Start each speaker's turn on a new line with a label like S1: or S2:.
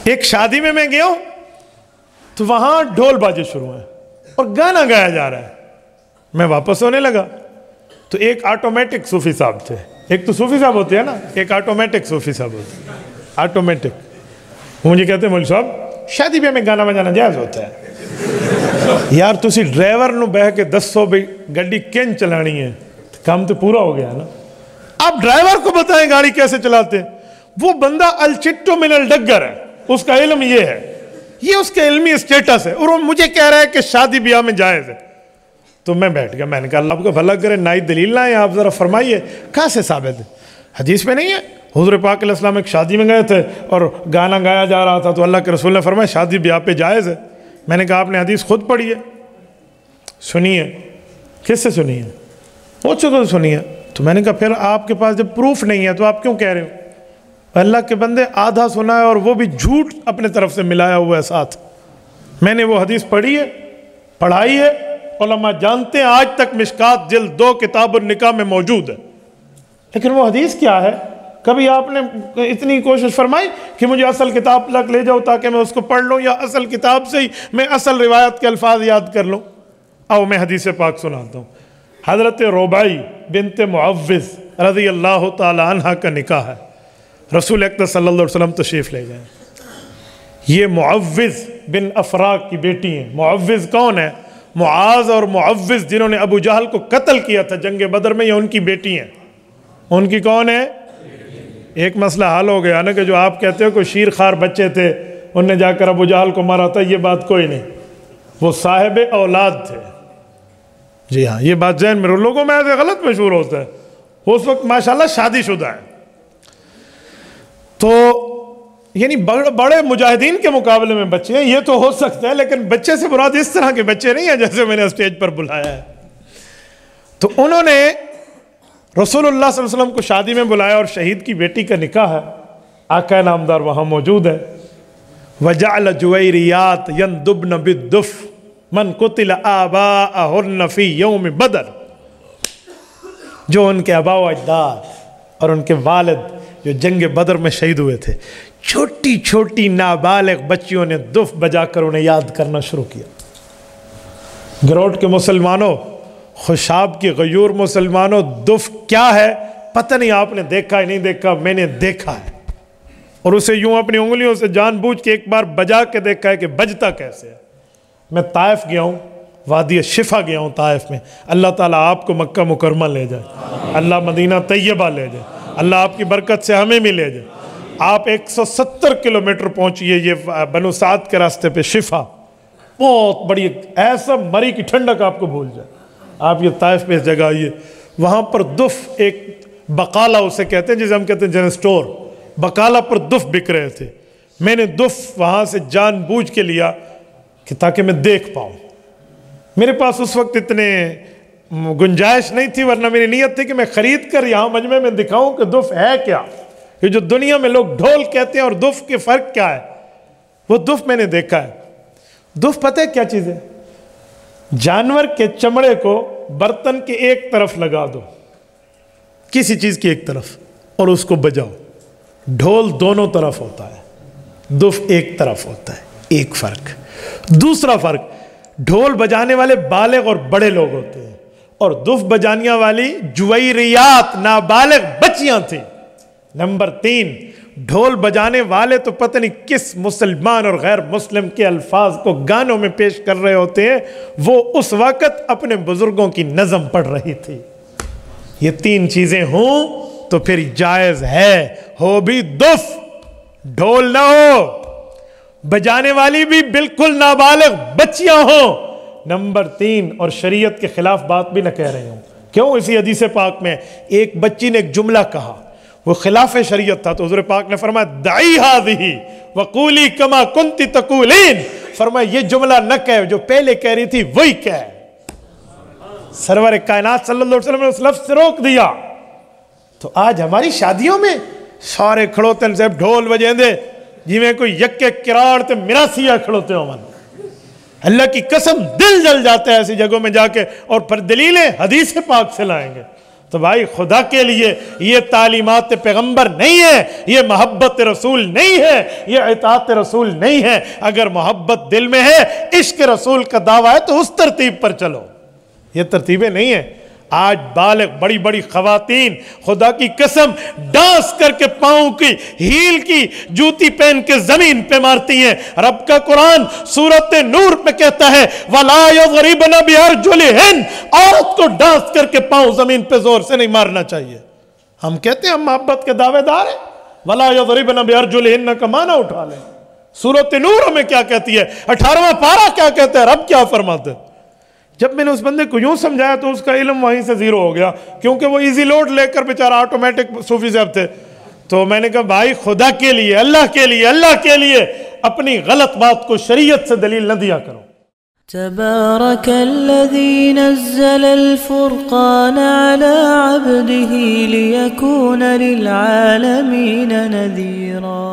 S1: ایک شادی میں گیا ہوں تو وہاں ڈھول بازے شروع ہیں اور گانا گایا جا رہا ہے. میں واپس ہونے لگا تو ایک آٹومیٹک صوفی صاحب تھے. ایک تو صوفی صاحب ہوتے ہیں نا, ایک آٹومیٹک صوفی صاحب ہوتے ہیں. آٹومیٹک وہ مجھے کہتے ہیں مولوی صاحب شادی بیاہ میں گانا بجانا جائز ہوتا ہے. یار تسی ڈرائیور نو بہ کے دسو بھی گاڑی کین چلانی ہے, کام تو پورا ہو گیا نا. آپ ڈرائیور کو بتائیں گاڑی کیسے چلاتے ہیں. وہ بندہ الچٹو من الڈگر ہے, اس کا علم یہ ہے, یہ اس کا علمی اسٹیٹس ہے, اور وہ مجھے کہہ رہا ہے کہ شادی بیاہ میں جائز ہے. تو میں بیٹھ گیا, میں نے کہا اللہ آپ کو بھلا کرے, نئی دلیل لائیں آپ ذرا فرمائیے کہاں سے ثابت ہے. حدیث میں نہیں ہے. حضور پاک علیہ السلام ایک شادی میں گئے تھے اور گانا گایا جا رہا تھا تو اللہ کے رسول نے فرمایا شادی بیاہ پہ جائز ہے. میں نے کہا آپ نے حدیث خود پڑھی ہے؟ سنی ہے. کس سے سنی ہے؟ مجھ سے تو سنی ہے. تو میں نے کہا پھر آپ کے پاس جب پروف نہیں ہے تو آپ کیوں کہہ رہے ہو؟ اللہ کے بندے آدھا سنا ہے اور وہ بھی جھوٹ اپنے طرف سے ملایا ہوا ہے ساتھ. میں نے وہ حدیث پڑھی ہے, پڑھائی ہے, علماء جانتے ہیں, آج تک مشکات جلد 2 کتاب النکاح میں موجود ہے. لیکن وہ حدیث کیا ہے؟ کبھی آپ نے اتنی کوشش فرمائی کہ مجھے اصل کتاب تک لے جاؤ تاکہ میں اس کو پڑھ لوں, یا اصل کتاب سے ہی میں اصل روایت کے الفاظ یاد کر لوں؟ آؤ میں حدیث پاک سناتا ہوں. حضرت ربائی بنت معوذ رضی اللہ تعالی عنہ کا نکاح ہے. رسول اکرم صلی اللہ علیہ وسلم تشریف لے گئے. یہ معوذ بن افرا کی بیٹی ہیں. معوذ کون ہے؟ معاذ اور معوذ جنہوں نے ابو جہل کو قتل کیا تھا جنگ بدر میں, یہ ان کی بیٹی ہیں. ان کی کون ہے؟ ایک مسئلہ حل ہو گیا نا کہ جو آپ کہتے ہو کوئی شیر خار بچے تھے انہوں نے جا کر ابو جہل کو مارا تھا, یہ بات کوئی نہیں. وہ صاحب اولاد تھے. جی ہاں, یہ بات ذہن میں لوگوں میں ایسے غلط مشہور ہوتا ہے. اس وقت ماشاءاللہ شادی شدہ ہے. تو یعنی بڑے مجاہدین کے مقابلے میں بچے ہیں, یہ تو ہو سکتا ہے, لیکن بچے سے مراد اس طرح کے بچے نہیں ہیں جیسے میں نے اسٹیج پر بلایا ہے. تو انہوں نے رسول اللہ صلی اللہ علیہ وسلم کو شادی میں بلایا اور شہید کی بیٹی کا نکاح ہے. آقا نامدار وہاں موجود ہے. وَجَعْلَ جُوَيْرِيَاتِ يَنْدُبْنَ بِالدُّفْ مَنْ قُتِلَ آبَاءَهُنَّ فِي يَوْمِ بدر. جو ان کے آباء و اجداد اور ان کے والد جو جنگ بدر میں شہید ہوئے تھے, چھوٹی چھوٹی نابالغ بچیوں نے دف بجا کر انہیں یاد کرنا شروع کیا. گروٹ کے مسلمانوں, خوشاب کی غیور مسلمانوں, دف کیا ہے پتہ نہیں, آپ نے دیکھا ہی نہیں دیکھا, میں نے دیکھا ہے, اور اسے یوں اپنی انگلیوں سے جان بوجھ کے ایک بار بجا کے دیکھا ہے کہ بجتا کیسے ہے. میں طائف گیا ہوں, وادی شفا گیا ہوں طائف میں. اللہ تعالیٰ آپ کو مکہ مکرمہ لے جائے, اللہ مدینہ طیبہ لے جائے, اللہ آپ کی برکت سے ہمیں بھی لے جائے. آپ 170 کلومیٹر پہنچیے یہ بنو سعد کے راستے پہ شفا, بہت بڑی ایسا مری کی ٹھنڈک آپ کو بھول جائے. آپ یہ طائف پہ اس جگہ آئیے, وہاں پر دف ایک بقالہ اسے کہتے ہیں جسے ہم کہتے ہیں جنرل سٹور, بقالہ پر دف بک رہے تھے. میں نے دف وہاں سے جان بوجھ کے لیا کہ تاکہ میں دیکھ پاؤں. میرے پاس اس وقت اتنے گنجائش نہیں تھی, ورنہ میری نیت تھی کہ میں خرید کر یہاں مجمع میں دکھاؤں کہ دف ہے کیا. یہ جو دنیا میں لوگ ڈھول کہتے ہیں اور دف کے فرق کیا ہے, وہ دف میں نے دیکھا ہے. دف پتہ ہے کیا چیز ہے؟ جانور کے چمڑے کو برتن کے ایک طرف لگا دو, کسی چیز کی ایک طرف, اور اس کو بجاؤ. ڈھول دونوں طرف ہوتا ہے, دف ایک طرف ہوتا ہے. ایک فرق. دوسرا فرق, ڈھول بجانے والے بالغ اور بڑے لوگ ہوتے ہیں, اور دف بجانے والی جویریات نابالغ بچیاں تھیں. نمبر 3, ڈھول بجانے والے تو پتہ نہیں کس مسلمان اور غیر مسلم کے الفاظ کو گانوں میں پیش کر رہے ہوتے ہیں, وہ اس وقت اپنے بزرگوں کی نظم پڑھ رہی تھی. یہ 3 چیزیں ہوں تو پھر جائز ہے, ہو بھی دف, ڈھول نہ ہو, بجانے والی بھی بالکل نابالغ بچیاں ہوں. نمبر 3, اور شریعت کے خلاف بات بھی نہ کہہ رہے ہوں. کیوں؟ اسی حدیث پاک میں ایک بچی نے ایک جملہ کہا, وہ خلاف شریعت تھا, تو حضور پاک نے فرمایا دعی ہذہ وقولی کما کنت تقولین. فرمایا یہ جملہ نہ کہے, جو پہلے کہہ رہی تھی وہی کہے. سرور کائنات صلی اللہ علیہ وسلم نے اس لفظ سے روک دیا. تو آج ہماری شادیوں میں سارے کھڑوتے ہیں صاحب ڈھول بجیں دے جی میں کوئی یکے کراڑ تے مراسیہ کھڑوتے ہو. من اللہ کی قسم دل جل جاتا ہے ایسی جگہوں میں جا کے, اور پھر دلیلیں حدیث پاک سے لائیں گے. تو بھائی خدا کے لیے یہ تعلیمات پیغمبر نہیں ہے، یہ محبت رسول نہیں ہے، یہ اطاعت رسول نہیں ہے۔ اگر محبت دل میں ہے، عشق رسول کا دعویٰ ہے تو اس ترتیب پر چلو، یہ ترتیبیں نہیں ہیں۔ آج بالغ بڑی بڑی خواتین خدا کی قسم ڈانس کر کے پاؤں کی ہیل کی جوتی پہن کے زمین پہ مارتی ہیں۔ رب کا قرآن سورۃ نور میں کہتا ہے وَلَا يَضْرِبْنَ بِأَرْجُلِهِنَّ، عورت کو ڈانس کر کے پاؤں زمین پہ زور سے نہیں مارنا چاہیے۔ ہم کہتے ہیں ہم محبت کے دعوے دار ہیں، وَلَا يَضْرِبْنَ بِأَرْجُلِهِنَّ کا معنی اٹھا لیں۔ سورۃ نور ہمیں کیا کہتی ہے، 18واں پارہ کیا کہتا ہے، رب کیا فرماتے ہیں؟ جب میں نے اس بندے کو یوں سمجھایا تو اس کا علم وہیں سے زیرو ہو گیا، کیونکہ وہ ایزی لوڈ لے کر بیچارہ آٹومیٹک صوفی صاحب تھے۔ تو میں نے کہا بھائی خدا کے لیے، اللہ کے لیے، اللہ کے لیے اپنی غلط بات کو شریعت سے دلیل نہ دیا کرو۔
S2: تبارك الذي نزل الفرقان على عبده ليكون للعالمين نذيرا